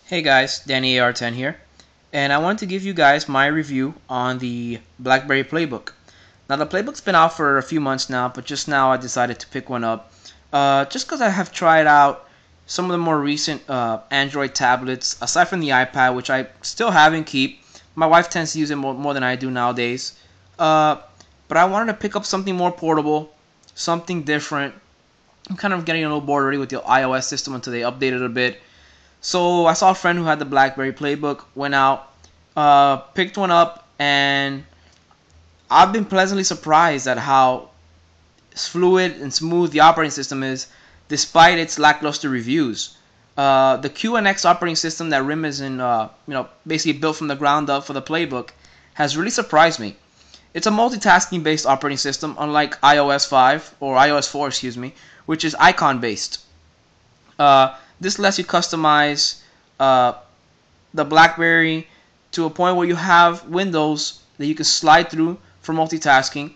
Hey guys, Danny AR10 here, and I wanted to give you guys my review on the Blackberry Playbook. Now the Playbook's been out for a few months now, but just now I decided to pick one up just because I have tried out some of the more recent Android tablets, aside from the iPad, which I still have and keep. My wife tends to use it more than I do nowadays, but I wanted to pick up something more portable, something different. I'm kind of getting a little bored already with the iOS system until they update it a bit. So I saw a friend who had the Blackberry Playbook, went out, picked one up, and I've been pleasantly surprised at how fluid and smooth the operating system is, despite its lackluster reviews. The QNX operating system that RIM is basically built from the ground up for the Playbook, has really surprised me. It's a multitasking-based operating system, unlike iOS 5 or iOS 4, excuse me, which is icon-based. This lets you customize the BlackBerry to a point where you have windows that you can slide through for multitasking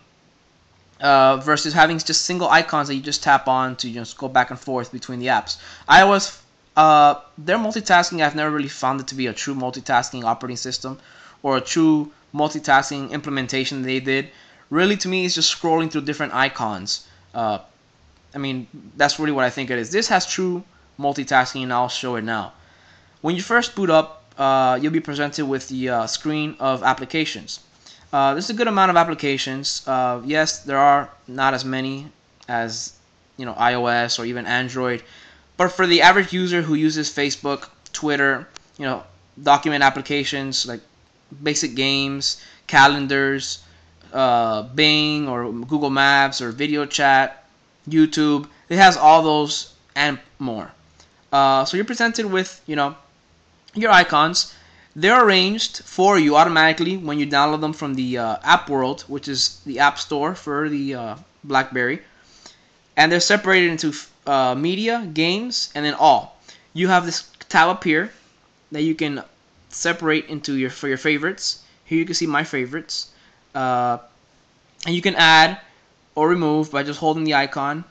versus having just single icons that you just tap on to just go back and forth between the apps. iOS, their multitasking, I've never really found it to be a true multitasking operating system or a true multitasking implementation they did. Really, to me, it's just scrolling through different icons. That's really what I think it is. This has true multitasking, and I'll show it now. When you first boot up, you'll be presented with the screen of applications. There's a good amount of applications. Yes, there are not as many as iOS or even Android, but for the average user who uses Facebook, Twitter, document applications like basic games, calendars, Bing or Google Maps or video chat, YouTube, it has all those and more. So you're presented with, your icons. They're arranged for you automatically when you download them from the App World, which is the app store for the BlackBerry. And they're separated into media, games, and then all. You have this tab up here that you can separate into for your favorites. Here you can see my favorites. And you can add or remove by just holding the icon.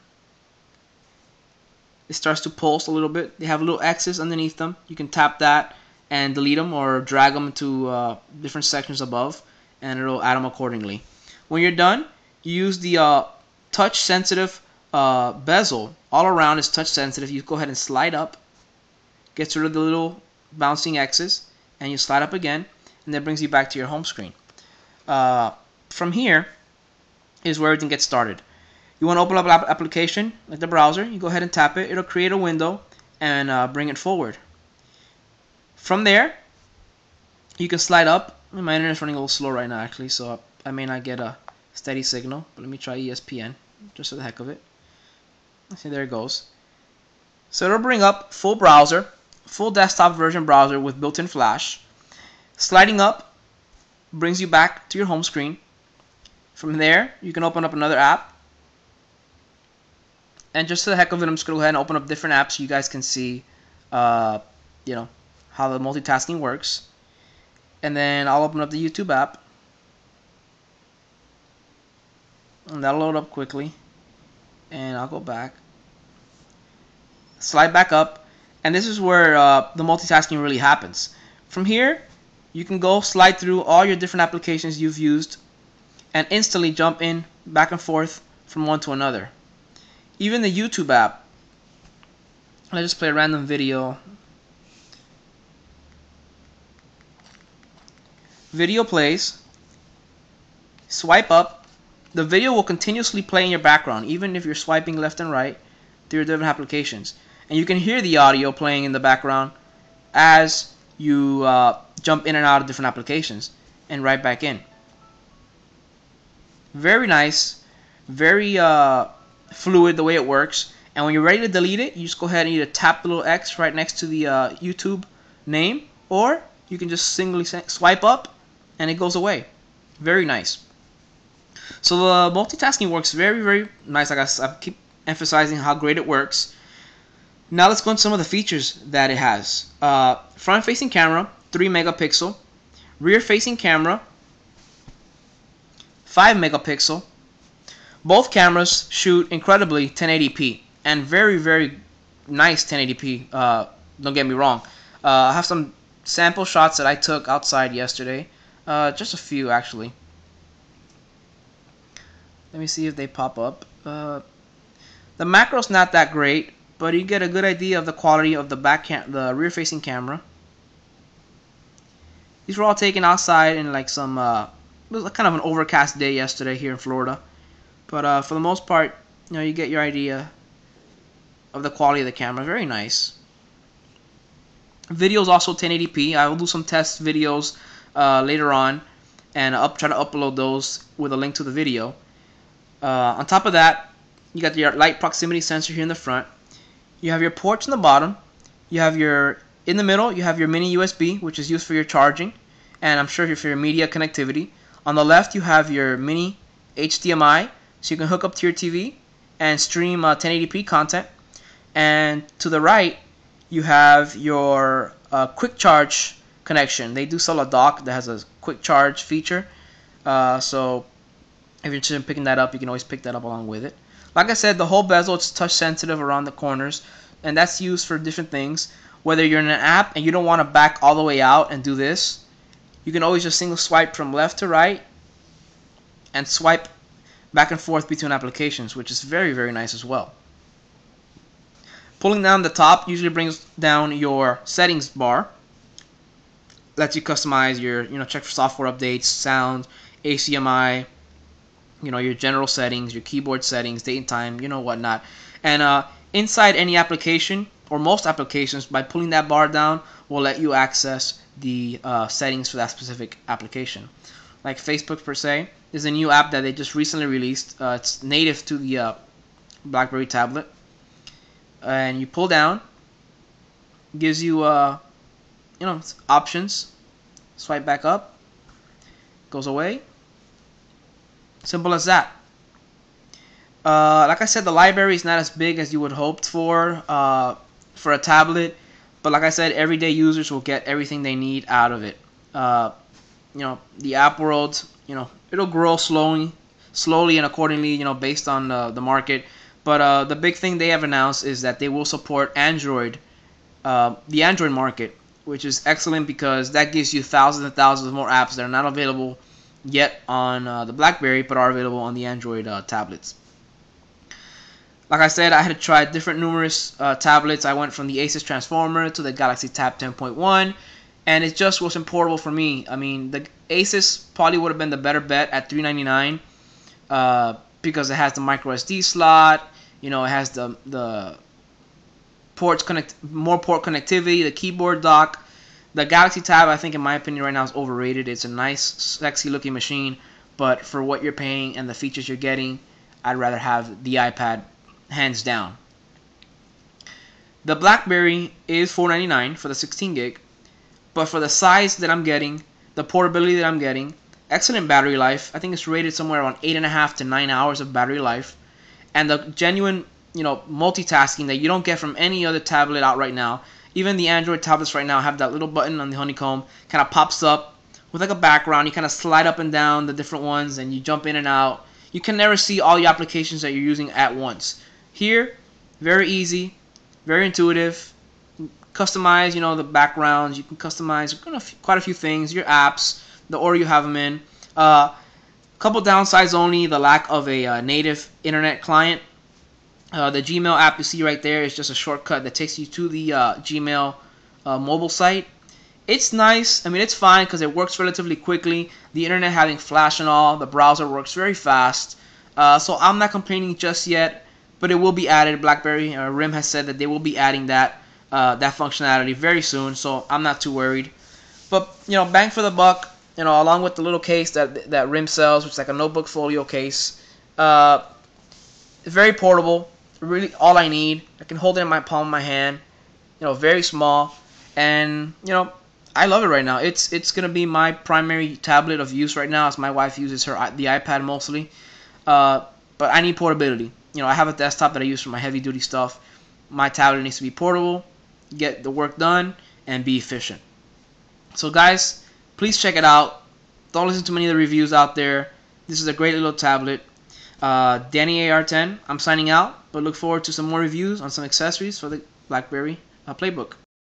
It starts to pulse a little bit. They have little X's underneath them. You can tap that and delete them or drag them to different sections above, and it'll add them accordingly. When you're done, you use the touch-sensitive bezel. All around is touch-sensitive. You go ahead and slide up, gets rid of the little bouncing X's, and you slide up again, and that brings you back to your home screen. From here is where everything gets started. You want to open up an application like the browser, you go ahead and tap it. It'll create a window and bring it forward. From there, you can slide up. My internet's running a little slow right now actually, so I may not get a steady signal, but let me try ESPN just for the heck of it. See, there it goes. So it'll bring up full browser, full desktop version browser with built-in flash. Sliding up brings you back to your home screen. From there, you can open up another app. And just for the heck of it, I'm just going to go ahead and open up different apps so you guys can see, how the multitasking works. And then I'll open up the YouTube app. And that'll load up quickly. And I'll go back. Slide back up. And this is where the multitasking really happens. From here, you can go slide through all your different applications you've used and instantly jump in back and forth from one to another. Even the YouTube app. Let's just play a random video. Video plays. Swipe up. The video will continuously play in your background, even if you're swiping left and right through your different applications. And you can hear the audio playing in the background as you jump in and out of different applications and right back in. Very nice. Very fluid the way it works. And when you're ready to delete it, you just go ahead and either tap the little X right next to the YouTube name, or you can just singly swipe up and it goes away. Very nice. So the multitasking works very, very nice. Like I keep emphasizing how great it works. Now let's go into some of the features that it has. Front-facing camera, 3 megapixel. Rear-facing camera, 5 megapixel. Both cameras shoot incredibly 1080p and very, very nice 1080p. Don't get me wrong. I have some sample shots that I took outside yesterday. Just a few actually. Let me see if they pop up. The macro's not that great, but you get a good idea of the quality of the rear-facing camera. These were all taken outside in like some it was kind of an overcast day yesterday here in Florida. But for the most part, you get your idea of the quality of the camera. Very nice. Video is also 1080p. I will do some test videos later on and try to upload those with a link to the video. On top of that, you got your light proximity sensor here in the front. You have your ports in the bottom. You have in the middle, you have your mini USB, which is used for your charging, and I'm sure for your media connectivity. On the left, you have your mini HDMI, so you can hook up to your TV and stream 1080p content. And to the right, you have your quick charge connection. They do sell a dock that has a quick charge feature, so if you're interested in picking that up, you can always pick that up along with it. Like I said, the whole bezel is touch sensitive around the corners, and that's used for different things. Whether you're in an app and you don't want to back all the way out and do this, you can always just single swipe from left to right and swipe back and forth between applications, which is very, very nice as well. Pulling down the top usually brings down your settings bar. Lets you customize your, check for software updates, sound, HDMI, your general settings, your keyboard settings, date and time, whatnot. And inside any application, or most applications, by pulling that bar down, will let you access the settings for that specific application. Like Facebook per se, is a new app that they just recently released. It's native to the Blackberry tablet. And you pull down, gives you options. Swipe back up, goes away. Simple as that. Like I said, the library is not as big as you would hoped for a tablet, but like I said, everyday users will get everything they need out of it. The app world, it'll grow slowly and accordingly, based on the market. But the big thing they have announced is that they will support Android, the Android market, which is excellent because that gives you thousands and thousands of more apps that are not available yet on the Blackberry, but are available on the Android tablets. Like I said, I had tried numerous tablets. I went from the Asus Transformer to the Galaxy Tab 10.1, and it just wasn't portable for me. I mean, the Asus probably would have been the better bet at $399 because it has the micro SD slot. It has the more port connectivity, the keyboard dock. The Galaxy Tab, I think, in my opinion, right now is overrated. It's a nice, sexy-looking machine, but for what you're paying and the features you're getting, I'd rather have the iPad, hands down. The Blackberry is $499 for the 16 gig, but for the size that I'm getting, the portability that I'm getting, excellent battery life. I think it's rated somewhere around 8.5 to 9 hours of battery life, and the genuine, multitasking that you don't get from any other tablet out right now. Even the Android tablets right now have that little button on the honeycomb, kind of pops up with like a background. You kind of slide up and down the different ones and you jump in and out. You can never see all your applications that you're using at once. Here, very easy, very intuitive. Customize, the backgrounds. You can customize quite a few things. Your apps, the order you have them in. Couple downsides only: the lack of a native internet client. The Gmail app you see right there is just a shortcut that takes you to the Gmail mobile site. It's nice. I mean, it's fine because it works relatively quickly. The internet having flash and all, the browser works very fast. So I'm not complaining just yet, but it will be added. Blackberry RIM has said that they will be adding that functionality very soon, so I'm not too worried. But bang for the buck. Along with the little case that RIM sells, which is like a notebook folio case. Very portable. Really all I need. I can hold it in my palm of my hand. Very small, and I love it right now. It's gonna be my primary tablet of use right now, as my wife uses the iPad mostly. But I need portability. I have a desktop that I use for my heavy duty stuff. My tablet needs to be portable, get the work done, and be efficient. So guys, please check it out. Don't listen to many of the reviews out there. This is a great little tablet. Danny AR10, I'm signing out, but look forward to some more reviews on some accessories for the Blackberry Playbook.